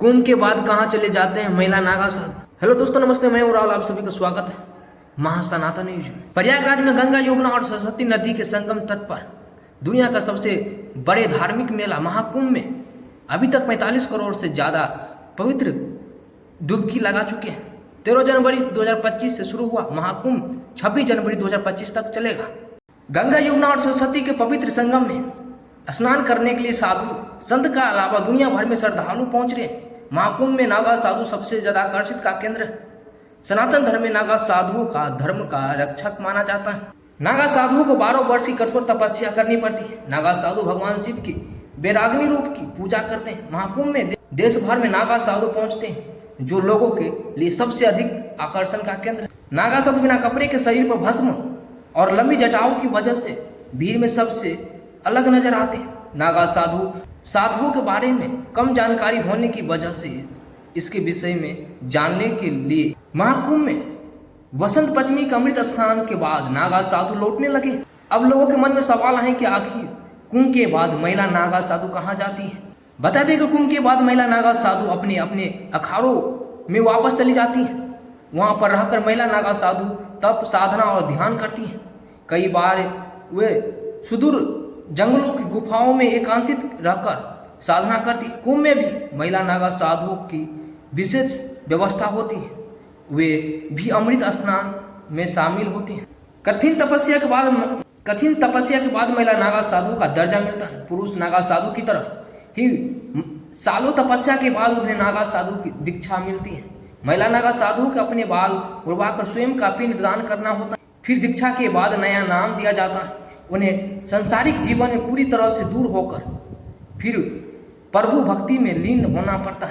कुंभ के बाद कहाँ चले जाते हैं महिला नागा साधु। हेलो दोस्तों, नमस्ते। मैं हूं राहुल, आप सभी का स्वागत है महासनातन न्यूज में। प्रयागराज में गंगा, यमुना और सरस्वती नदी के संगम तट पर दुनिया का सबसे बड़े धार्मिक मेला महाकुंभ में अभी तक 45 करोड़ से ज्यादा पवित्र डुबकी लगा चुके हैं। 13 जनवरी 2025 से शुरू हुआ महाकुंभ 26 जनवरी 2025 तक चलेगा। गंगा, यमुना और सरस्वती के पवित्र संगम में स्नान करने के लिए साधु संत का अलावा दुनिया भर में श्रद्धालु पहुंच रहे हैं। महाकुंभ में नागा साधु सबसे ज्यादा आकर्षित का केंद्र है। सनातन धर्म में नागा साधुओं का धर्म का रक्षक माना जाता है। नागा साधुओं को 12 वर्ष की कठोर तपस्या करनी पड़ती है। नागा साधु भगवान शिव की वैराग्नि रूप की पूजा करते हैं। महाकुंभ में देश भर में नागा साधु पहुंचते हैं, जो लोगों के लिए सबसे अधिक आकर्षण का केंद्र है। नागा साधु बिना कपड़े के शरीर पर भस्म और लंबी जटाओं की वजह से भीड़ में सबसे अलग नजर आते हैं। नागा साधुओं के बारे में कम जानकारी होने की वजह से इसके विषय में जानने के लिए महाकुंभ में वसंत पंचमी का अमृत स्नान के बाद नागा साधु लौटने लगे। अब लोगों के मन में सवाल है कि आखिर कुंभ के बाद महिला नागा साधु कहाँ जाती है। बता दें कि कुंभ के बाद महिला नागा साधु अपने अपने अखाड़ों में वापस चली जाती है। वहां पर रहकर महिला नागा साधु तप, साधना और ध्यान करती है। कई बार वे सुदूर जंगलों की गुफाओं में एकांतित रहकर साधना करती है। कुंभ में भी महिला नागा साधुओं की विशेष व्यवस्था होती है। वे भी अमृत स्नान में शामिल होती हैं। कठिन तपस्या के बाद महिला नागा साधु का दर्जा मिलता है। पुरुष नागा साधु की तरह ही सालों तपस्या के बाद उन्हें नागा साधु की दीक्षा मिलती है। महिला नागा साधु के अपने बाल उड़वाकर स्वयं का पिंडदान करना होता है। फिर दीक्षा के बाद नया नाम दिया जाता है। उन्हें सांसारिक जीवन में पूरी तरह से दूर होकर फिर प्रभु भक्ति में लीन होना पड़ता है।